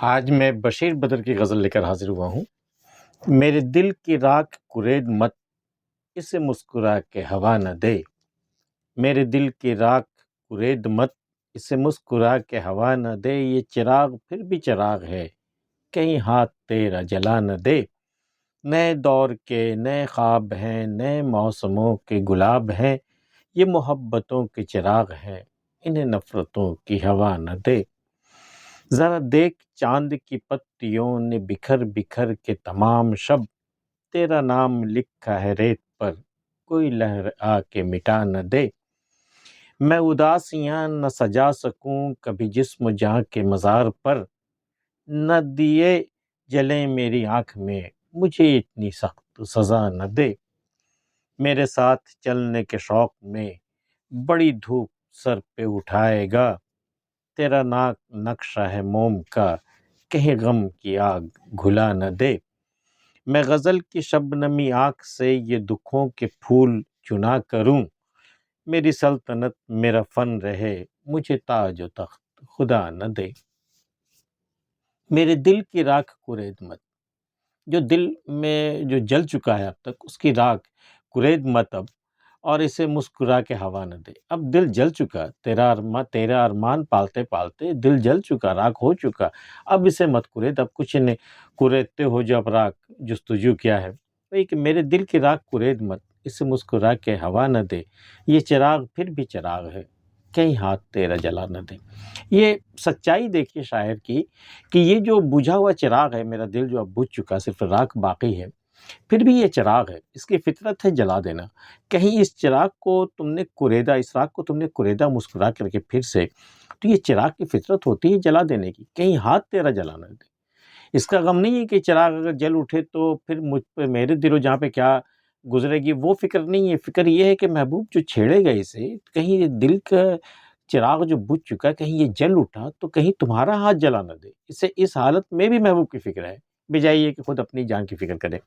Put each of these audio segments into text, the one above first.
آج میں بشیر بدر کی غزل لے کر حاضر ہوا ہوں۔ میرے دل کی راکھ کرید مت، اسے مسکرا کے ہوا نہ دے۔ میرے دل کی راکھ کرید مت، اسے مسکرا کے ہوا نہ دے۔ یہ چراغ پھر بھی چراغ ہے، کہیں ہاتھ تیرا جلا نہ دے۔ نئے دور کے نئے خواب ہیں، نئے موسموں کے گلاب ہیں۔ یہ محبتوں کے چراغ ہیں، انہیں نفرتوں کی ہوا نہ دے۔ ذرا دیکھ چاند کی پتیوں نے بکھر بکھر کے تمام شب، تیرا نام لکھا ہے ریت پر، کوئی لہر آ کے مٹا نہ دے۔ میں اداسیاں نہ سجا سکوں کبھی جسم جاں کے مزار پر، نہ دیے جلیں میری آنکھ میں، مجھے اتنی سخت سزا نہ دے۔ میرے ساتھ چلنے کے شوق میں بڑی دھوپ سر پہ اٹھائے گا، تیرا ناک نقشہ ہے موم کا، کہیں غم کی آگ گھلا نہ دے۔ میں غزل کی شبنمی آنکھ سے یہ دکھوں کے پھول چنا کروں، میری سلطنت میرا فن رہے، مجھے تاج و تخت خدا نہ دے۔ میرے دل کی راکھ کرید مت، جو دل میں جو جل چکا ہے اب تک، اس کی راکھ کرید مت اب، اور اسے مسکرا کے ہوا نہ دے۔ اب دل جل چکا، تیرا ارمان پالتے پالتے دل جل چکا، راکھ ہو چکا، اب اسے مت کرید، اب کچھ نہیں کریدتے ہو جو اب راکھ جستجو کیا ہے۔ وہی کہ میرے دل کی راکھ کرید مت، اسے مسکرا کے ہوا نہ دے۔ یہ چراغ پھر بھی چراغ ہے، کہیں ہاتھ تیرا جلا نہ دے۔ یہ سچائی دیکھیے شاعر کی، کہ یہ جو بجھا ہوا چراغ ہے، میرا دل جو اب بجھ چکا، صرف راکھ باقی ہے، پھر بھی یہ چراغ ہے، اس کی فطرت ہے جلا دینا۔ کہیں اس چراغ کو تم نے کریدا، اس راکھ کو تم نے کریدا مسکرا کر کے پھر سے، تو یہ چراغ کی فطرت ہوتی ہے جلا دینے کی، کہیں ہاتھ تیرا جلا نہ دے۔ اس کا غم نہیں ہے کہ چراغ اگر جل اٹھے تو پھر مجھ پہ، میرے دل و جہاں پہ کیا گزرے گی، وہ فکر نہیں ہے۔ فکر یہ ہے کہ محبوب جو چھیڑے گا اسے، کہیں یہ دل کا چراغ جو بجھ چکا، کہیں یہ جل اٹھا تو کہیں تمہارا ہاتھ جلا نہ دے۔ اسے اس حالت میں بھی محبوب کی فکر ہے، بجائے یہ کہ خود اپنی جان کی فکر کرے۔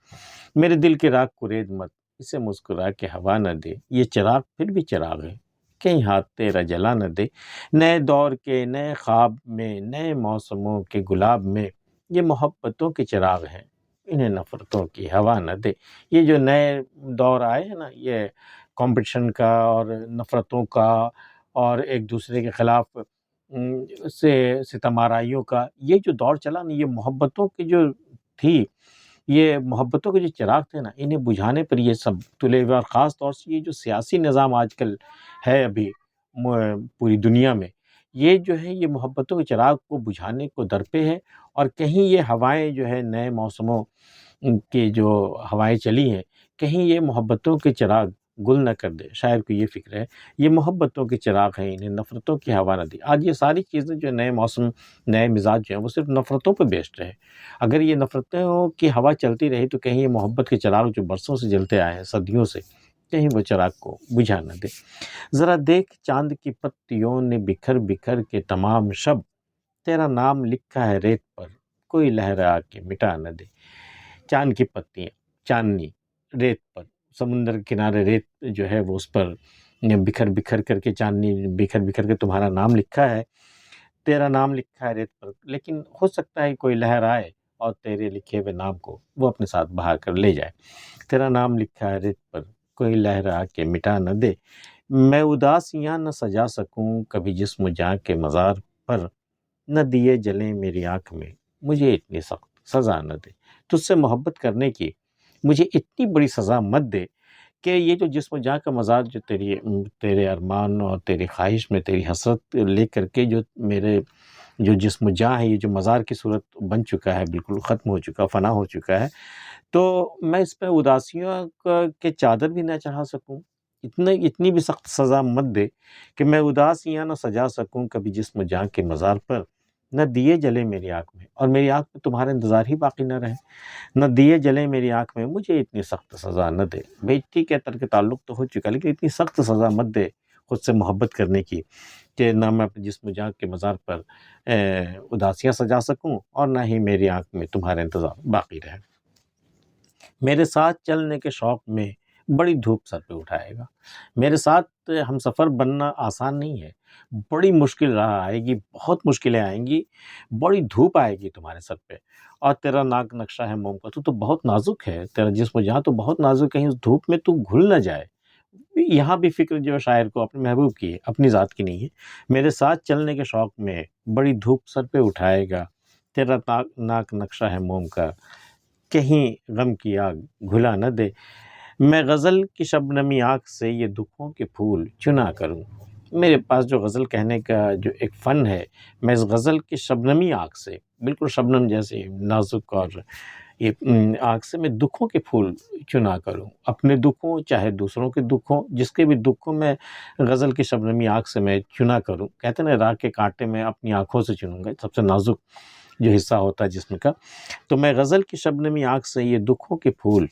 میرے دل کی راکھ کرید مت، اسے مسکرا کے ہوا نہ دے۔ یہ چراغ پھر بھی چراغ ہے، کہیں ہاتھ تیرا جلا نہ دے۔ نئے دور کے نئے خواب میں، نئے موسموں کے گلاب میں، یہ محبتوں کے چراغ ہیں، انہیں نفرتوں کی ہوا نہ دے۔ یہ جو نئے دور آئے ہیں نا، یہ کمپٹیشن کا اور نفرتوں کا اور ایک دوسرے کے خلاف سے ستم آرائیوں کا، یہ جو دور چلا نا، یہ محبتوں کی جو تھی، یہ محبتوں کے جو چراغ تھے نا، انہیں بجھانے پر یہ سب تلے ہوئے، اور خاص طور سے یہ جو سیاسی نظام آج کل ہے ابھی پوری دنیا میں، یہ جو ہے یہ محبتوں کے چراغ کو بجھانے کو درپے ہے۔ اور کہیں یہ ہوائیں جو ہے نئے موسموں کی جو ہوائیں چلی ہیں، کہیں یہ محبتوں کے چراغ گل نہ کر دے۔ شاعر کو یہ فکر ہے، یہ محبتوں کے چراغ ہیں، انہیں نفرتوں کی ہوا نہ دی۔ آج یہ ساری چیزیں جو نئے موسم، نئے مزاج جو ہیں، وہ صرف نفرتوں پہ بیسڈ رہے۔ اگر یہ نفرتوں کی ہوا چلتی رہی تو کہیں یہ محبت کے چراغ جو برسوں سے جلتے آئے ہیں، صدیوں سے، کہیں وہ چراغ کو بجھا نہ دے۔ ذرا دیکھ چاند کی پتیوں نے بکھر بکھر کے تمام شب، تیرا نام لکھا ہے ریت پر، کوئی لہر آ کے مٹا نہ دے۔ چاند کی پتیاں، چاندنی ریت پر، سمندر کے کنارے ریت جو ہے وہ اس پر بکھر بکھر کر کے، چاندنی بکھر بکھر کے تمہارا نام لکھا ہے، تیرا نام لکھا ہے ریت پر، لیکن ہو سکتا ہے کوئی لہر آئے اور تیرے لکھے ہوئے نام کو وہ اپنے ساتھ بہا کر لے جائے۔ تیرا نام لکھا ہے ریت پر، کوئی لہر آ کے مٹا نہ دے۔ میں اداسیاں نہ سجا سکوں کبھی جسم جاں کے مزار پر، نہ دیے جلیں میری آنکھ میں، مجھے اتنی سخت سزا نہ دے۔ تجھ سے محبت کرنے کی مجھے اتنی بڑی سزا مت دے کہ یہ جو جسم جاں کا مزار، جو تیرے ارمان اور تیری خواہش میں، تیری حسرت لے کر کے جو میرے جو جسم جاں ہے، یہ جو مزار کی صورت بن چکا ہے، بالکل ختم ہو چکا، فنا ہو چکا ہے، تو میں اس پہ اداسیوں کے چادر بھی نہ چڑھا سکوں۔ اتنی بھی سخت سزا مت دے کہ میں اداسیاں نہ سجا سکوں کبھی جسم جاں کے مزار پر، نہ دیے جلے میری آنکھ میں، اور میری آنکھ میں تمہارا انتظار ہی باقی نہ رہے، نہ دیے جلے میری آنکھ میں، مجھے اتنی سخت سزا نہ دے۔ بھئی ٹھیک ہے، ترک تعلق تو ہو چکا، لیکن اتنی سخت سزا مت دے خود سے محبت کرنے کی کہ نہ میں اپنے جسم جاں کے مزار پر اداسیاں سجا سکوں، اور نہ ہی میری آنکھ میں تمہارا انتظار باقی رہے۔ میرے ساتھ چلنے کے شوق میں بڑی دھوپ سر پہ اٹھائے گا۔ میرے ساتھ ہم سفر بننا آسان نہیں ہے، بڑی مشکل راہ آئے گی، بہت مشکلیں آئیں گی، بڑی دھوپ آئے گی تمہارے سر پہ، اور تیرا ناک نقشہ ہے موم کا، تو بہت نازک ہے، تیرا جسم جہاں تو بہت نازک، کہیں اس دھوپ میں تو گھل نہ جائے۔ یہاں بھی فکر جو ہے شاعر کو اپنے محبوب کی ہے، اپنی ذات کی نہیں ہے۔ میرے ساتھ چلنے کے شوق میں بڑی دھوپ سر پہ اٹھائے گا، تیرا ناک نقشہ ہے موم کا، کہیں غم کی آگ گھلا نہ دے۔ میں غزل کی شبنمی آنکھ سے یہ دکھوں کے پھول چنا کروں۔ میرے پاس جو غزل کہنے کا جو ایک فن ہے، میں اس غزل کی شبنمی آنکھ سے، بالکل شبنم جیسے نازک اور یہ آنکھ سے میں دکھوں کے پھول چنا کروں، اپنے دکھوں چاہے دوسروں کے دکھوں، جس کے بھی دکھوں میں غزل کی شبنمی آنکھ سے میں چنا کروں۔ کہتے ہیں نا راہ کے کانٹے میں اپنی آنکھوں سے چنوں گا، سب سے نازک جو حصہ ہوتا ہے جسم کا، تو میں غزل کی شبنمی آنکھ سے یہ دکھوں کے پھول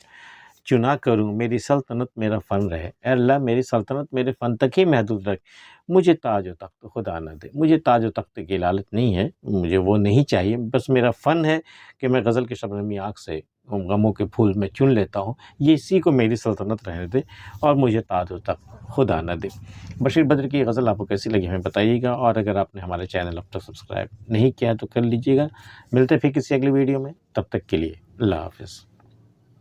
چنا کروں۔ میری سلطنت میرا فن رہے، اے اللہ میری سلطنت میرے فن تک ہی محدود رکھ، مجھے تاج و تخت خدا نہ دے۔ مجھے تاج و تخت کی لالت نہیں ہے، مجھے وہ نہیں چاہیے، بس میرا فن ہے کہ میں غزل کی شبنمی آنکھ سے غموں کے پھول میں چن لیتا ہوں، یہ اسی کو میری سلطنت رہنے دے اور مجھے تاج و تخت خدا نہ دے۔ بشیر بدر کی یہ غزل آپ کو کیسی لگی ہمیں بتائیے گا، اور اگر آپ نے ہمارے چینل اب تک سبسکرائب نہیں کیا تو کر لیجیے گا۔ ملتے پھر کسی اگلی ویڈیو میں، تب تک کے لیے اللہ حافظ۔